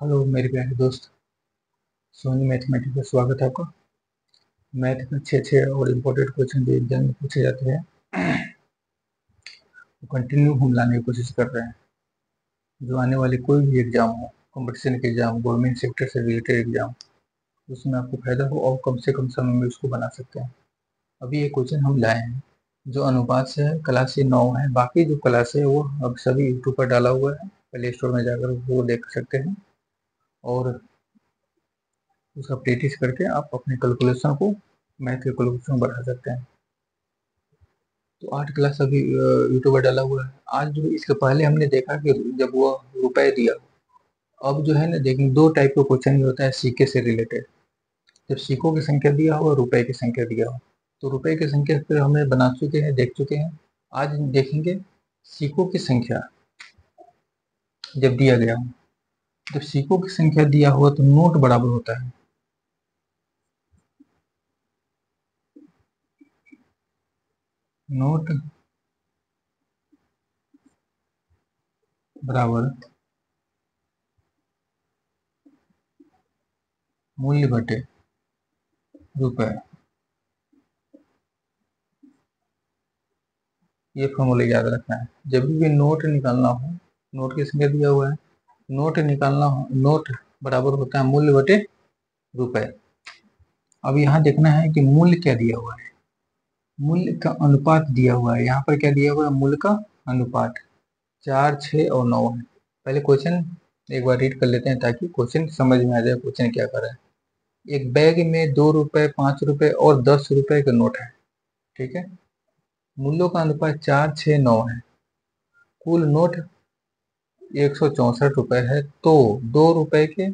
Hello मेरे प्यारे दोस्त, सोनी मैथमेटिक्स में स्वागत है आपका। मैथ में अच्छे अच्छे और इम्पोर्टेंट क्वेश्चन जो एग्जाम में पूछे जाते हैं वो कंटिन्यू हम लाने की कोशिश कर रहे हैं। जो आने वाले कोई भी एग्जाम हो, कंपटीशन के एग्जाम, गवर्नमेंट सेक्टर से रिलेटेड एग्जाम, उसमें आपको फायदा हो और कम से कम समय में उसको बना सकते हैं। अभी ये क्वेश्चन हम लाए हैं जो अनुपात से है, क्लास से 9 है। बाकी जो क्लास है वो अब सभी यूट्यूब पर डाला हुआ है, प्ले स्टोर में जाकर वो देख सकते हैं और उसका प्रैक्टिस करके आप अपने कैलकुलेशन को, मैथ के कैलकुलेशन बढ़ा सकते हैं। तो 8 क्लास अभी यूट्यूब पर डाला हुआ है। आज जो इसके पहले हमने देखा कि जब वो रुपए दिया, अब जो है ना देखिए, दो टाइप का क्वेश्चन होता है सिक्के से रिलेटेड। जब सिक्कों की संख्या दिया हो और रुपए की संख्या दिया हो, तो रुपए की संख्या फिर हमें बना चुके हैं, देख चुके हैं। आज देखेंगे सिक्कों की संख्या जब दिया गया हो। जब सिक्कों की संख्या दिया हुआ तो नोट बराबर होता है, नोट बराबर मूल्य बटे रुपए। ये फॉर्मूला याद रखना है जब भी नोट निकालना हो। नोट की संख्या दिया हुआ है, नोट निकालना हो, नोट बराबर होता है मूल्य बटे रुपए। अब यहाँ देखना है कि मूल्य क्या दिया हुआ है, मूल्य का अनुपात दिया हुआ है। यहाँ पर क्या दिया हुआ है, मूल्य का अनुपात 4, 6 और 9 है। पहले क्वेश्चन एक बार रीड कर लेते हैं ताकि क्वेश्चन समझ में आ जाए क्वेश्चन क्या कर रहा है। एक बैग में 2 रुपए, 5 रुपए और 10 रुपए के नोट है, ठीक है। मूल्यों का अनुपात 4, 6, 9 है। कुल नोट 164 रुपए है, तो 2 रुपए के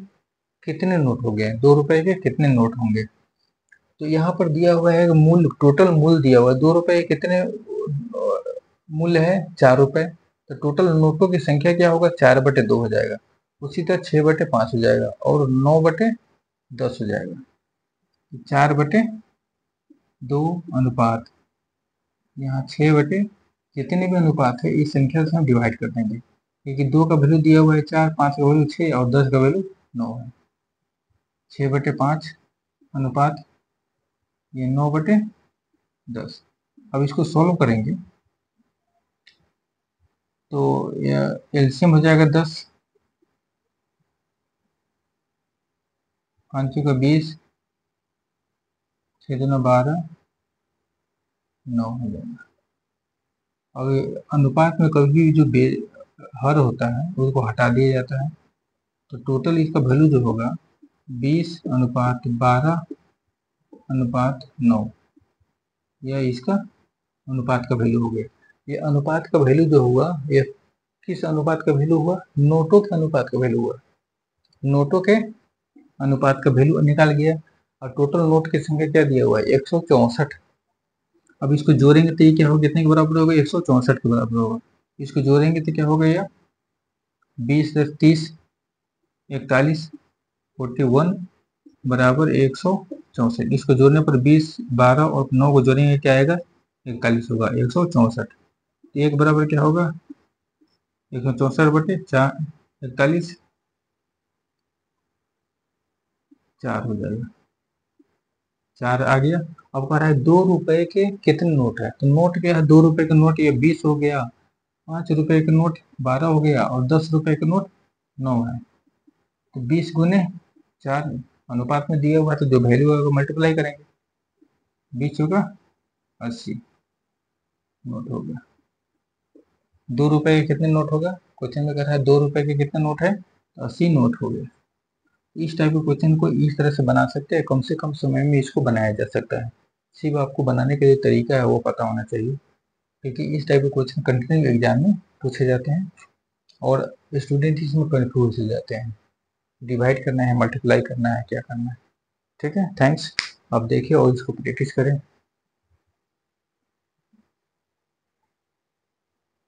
कितने नोट हो गए, 2 रुपए के कितने नोट होंगे। तो यहाँ पर दिया हुआ है मूल्य, टोटल मूल्य दिया हुआ है 2 रुपए के कितने मूल्य है, 4 रुपए। तो टोटल नोटों की संख्या क्या होगा, 4/2 हो जाएगा। उसी तरह 6/5 हो जाएगा और 9/10 हो जाएगा। 4/2 अनुपात, यहाँ 6 जितने भी अनुपात है इस संख्या से हम डिवाइड कर देंगे, क्योंकि 2 का वैल्यू दिया हुआ है 4, 5 का वैल्यू 6 और 10 का वैल्यू 9 है। 6/5 अनुपात ये 9/10। अब इसको सॉल्व करेंगे तो एलसीएम हो जाएगा 10, 5 का 20, 6 दूना 12, 9 हो जाएगा। अब अनुपात में कभी भी जो हर होता है उसको हटा दिया जाता है, तो टोटल इसका वैल्यू जो होगा 20/12/9, यह इसका अनुपात का वैल्यू हो गया। ये अनुपात का वैल्यू जो हुआ, ये किस अनुपात का वैल्यू हुआ, नोटों के अनुपात का वैल्यू हुआ। नोटों के अनुपात का वैल्यू निकाल गया और टोटल नोट की संख्या क्या दिया हुआ है, 164। अब इसको जोड़ेंगे तो ये क्या होगा, कितने के बराबर होगा, 164 के बराबर होगा। इसको जोड़ेंगे तो क्या होगा, यह 20, 30, 41, 41 बराबर 164। इसको जोड़ने पर 20, 12 और 9 को जोड़ेंगे क्या आएगा, 41 होगा। 164 एक बराबर क्या होगा, 164/4, 41, 4 हो जाएगा। 4 आ गया। अब कह रहा है 2 रुपए के कितने नोट है, तो नोट क्या है, 2 रुपए का नोट ये 20 हो गया, 5 रुपए का नोट 12 हो गया और 10 रुपए का नोट 9 है। तो 20 गुने 4 अनुपात में दिया हुआ है, तो जो वैल्यू है वो मल्टीप्लाई करेंगे, 20 होगा 80 नोट हो गया। 2 रुपए के कितने नोट होगा, क्वेश्चन में कह रहा है 2 रुपए के कितने नोट है, तो 80 नोट हो गए। इस टाइप के क्वेश्चन को इस तरह से बना सकते हैं, कम से कम समय में इसको बनाया जा सकता है। सिर्फ आपको बनाने का जो तरीका है वो पता होना चाहिए, क्योंकि इस टाइप के क्वेश्चन कंटिन्यू एग्जाम में पूछे जाते हैं और स्टूडेंट इसमें कंफ्यूज हो जाते हैं, डिवाइड करना है, मल्टीप्लाई करना है, क्या करना है। ठीक है, थैंक्स। आप देखिए और इसको प्रैक्टिस करें।